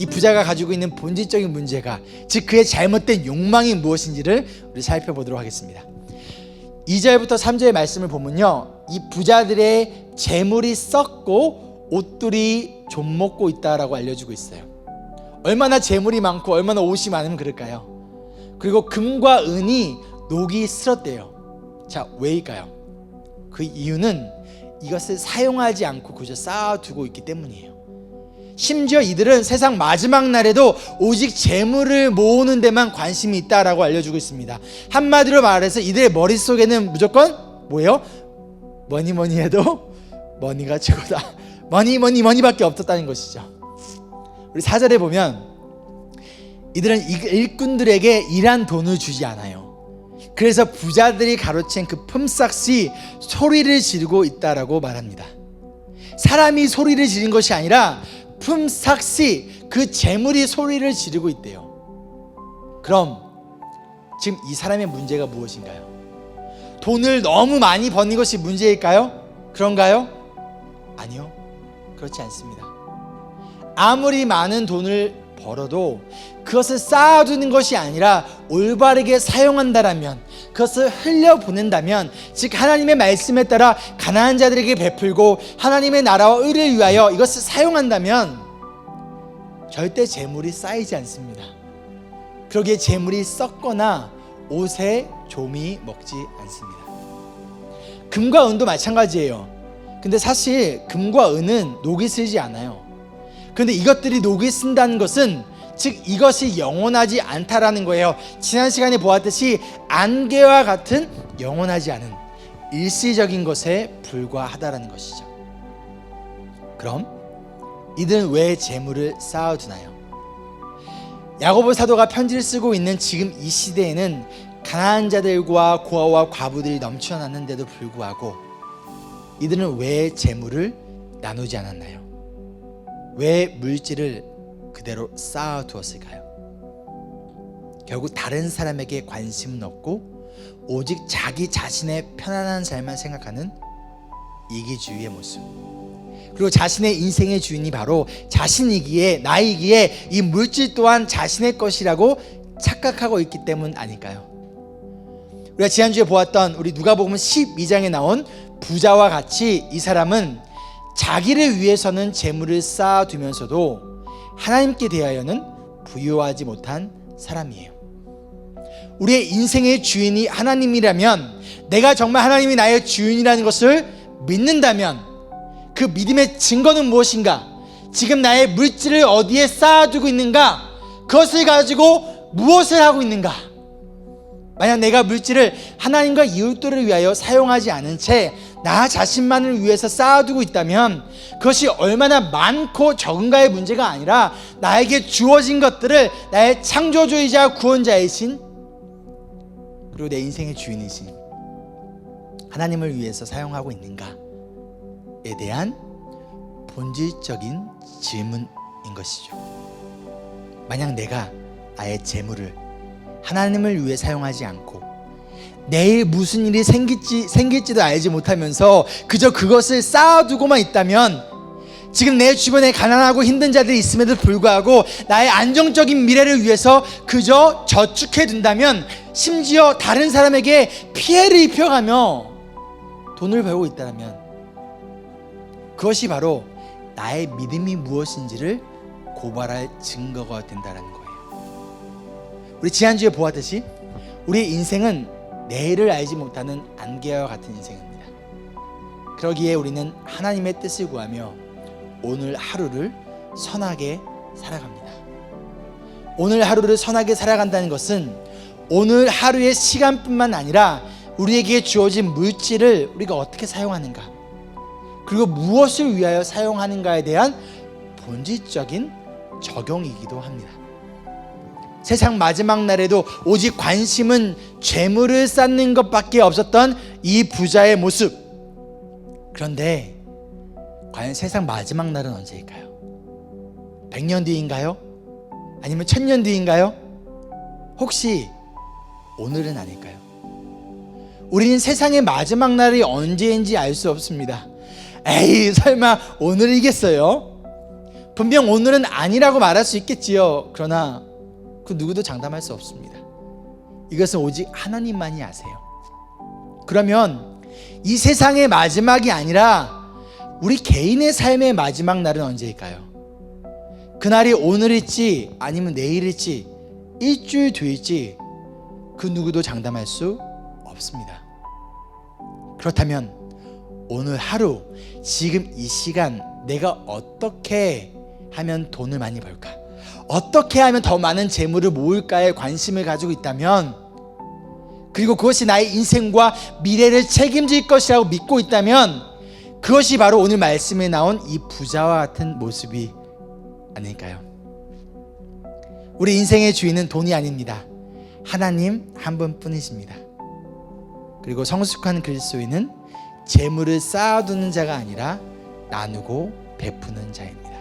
이 부자가 가지고 있는 본질적인 문제가, 즉 그의 잘못된 욕망이 무엇인지를 우리 살펴보도록 하겠습니다. 2절부터 3절의 말씀을 보면요, 이 부자들의 재물이 썩고 옷들이 좀 먹고 있다라고 알려주고 있어요. 얼마나 재물이 많고 얼마나 옷이 많으면 그럴까요? 그리고 금과 은이 녹이 슬었대요. 자, 왜일까요? 그 이유는 이것을 사용하지 않고 그저 쌓아두고 있기 때문이에요. 심지어 이들은 세상 마지막 날에도 오직 재물을 모으는 데만 관심이 있다라고 알려주고 있습니다. 한마디로 말해서 이들의 머릿속에는 무조건 뭐예요? 뭐니 해도 머니가 최고다. 머니밖에 없었다는 것이죠. 우리 4절에 보면 이들은 일꾼들에게 일한 돈을 주지 않아요. 그래서 부자들이 가로챈 그 품삯이 소리를 지르고 있다라고 말합니다. 사람이 소리를 지른 것이 아니라 품삯이, 그 재물이 소리를 지르고 있대요. 그럼 지금 이 사람의 문제가 무엇인가요? 돈을 너무 많이 버는 것이 문제일까요? 그런가요? 아니요, 그렇지 않습니다. 아무리 많은 돈을 벌어도 그것을 쌓아두는 것이 아니라 올바르게 사용한다라면, 그것을 흘려보낸다면, 즉 하나님의 말씀에 따라 가난한 자들에게 베풀고 하나님의 나라와 의를 위하여 이것을 사용한다면 절대 재물이 쌓이지 않습니다. 그러기에 재물이 썩거나 옷에 좀이 먹지 않습니다. 금과 은도 마찬가지예요. 근데 사실 금과 은은 녹이 슬지 않아요. 그런데 이것들이 녹이 쓴다는 것은, 즉 이것이 영원하지 않다라는 거예요. 지난 시간에 보았듯이 안개와 같은 영원하지 않은 일시적인 것에 불과하다라는 것이죠. 그럼 이들은 왜 재물을 쌓아두나요? 야고보 사도가 편지를 쓰고 있는 지금 이 시대에는 가난한 자들과 고아와 과부들이 넘쳐나는데도 불구하고 이들은 왜 재물을 나누지 않았나요? 왜 물질을 그대로 쌓아두었을까요? 결국 다른 사람에게 관심은 없고 오직 자기 자신의 편안한 삶만 생각하는 이기주의의 모습, 그리고 자신의 인생의 주인이 바로 자신이기에, 나이기에 이 물질 또한 자신의 것이라고 착각하고 있기 때문 아닐까요? 우리가 지난주에 보았던 우리 누가복음 12장에 나온 부자와 같이 이 사람은 자기를 위해서는 재물을 쌓아두면서도 하나님께 대하여는 부유하지 못한 사람이에요. 우리의 인생의 주인이 하나님이라면, 내가 정말 하나님이 나의 주인이라는 것을 믿는다면 그 믿음의 증거는 무엇인가? 지금 나의 물질을 어디에 쌓아두고 있는가? 그것을 가지고 무엇을 하고 있는가? 만약 내가 물질을 하나님과 이웃들을 위하여 사용하지 않은 채 나 자신만을 위해서 쌓아두고 있다면 그것이 얼마나 많고 적은가의 문제가 아니라 나에게 주어진 것들을 나의 창조주이자 구원자이신, 그리고 내 인생의 주인이신 하나님을 위해서 사용하고 있는가에 대한 본질적인 질문인 것이죠. 만약 내가 나의 재물을 하나님을 위해 사용하지 않고 내일 무슨 일이 생길지도 알지 못하면서 그저 그것을 쌓아두고만 있다면, 지금 내 주변에 가난하고 힘든 자들이 있음에도 불구하고 나의 안정적인 미래를 위해서 그저 저축해 둔다면, 심지어 다른 사람에게 피해를 입혀가며 돈을 벌고 있다면 그것이 바로 나의 믿음이 무엇인지를 고발할 증거가 된다는 거예요. 우리 지난주에 보았듯이 우리의 인생은 내일을 알지 못하는 안개와 같은 인생입니다. 그러기에 우리는 하나님의 뜻을 구하며 오늘 하루를 선하게 살아갑니다. 오늘 하루를 선하게 살아간다는 것은 오늘 하루의 시간뿐만 아니라 우리에게 주어진 물질을 우리가 어떻게 사용하는가, 그리고 무엇을 위하여 사용하는가에 대한 본질적인 적용이기도 합니다. 세상 마지막 날에도 오직 관심은 재물을 쌓는 것밖에 없었던 이 부자의 모습. 그런데 과연 세상 마지막 날은 언제일까요? 100년 뒤인가요? 아니면 1000년 뒤인가요? 혹시 오늘은 아닐까요? 우리는 세상의 마지막 날이 언제인지 알 수 없습니다. 에이, 설마 오늘이겠어요? 분명 오늘은 아니라고 말할 수 있겠지요. 그러나 그 누구도 장담할 수 없습니다. 이것은 오직 하나님만이 아세요. 그러면 이 세상의 마지막이 아니라 우리 개인의 삶의 마지막 날은 언제일까요? 그날이 오늘일지 아니면 내일일지 일주일 뒤일지 그 누구도 장담할 수 없습니다. 그렇다면 오늘 하루 지금 이 시간 내가 어떻게 하면 돈을 많이 벌까? 어떻게 하면 더 많은 재물을 모을까에 관심을 가지고 있다면, 그리고 그것이 나의 인생과 미래를 책임질 것이라고 믿고 있다면, 그것이 바로 오늘 말씀에 나온 이 부자와 같은 모습이 아닐까요? 우리 인생의 주인은 돈이 아닙니다. 하나님 한 분뿐이십니다. 그리고 성숙한 그리스도인은 재물을 쌓아두는 자가 아니라 나누고 베푸는 자입니다.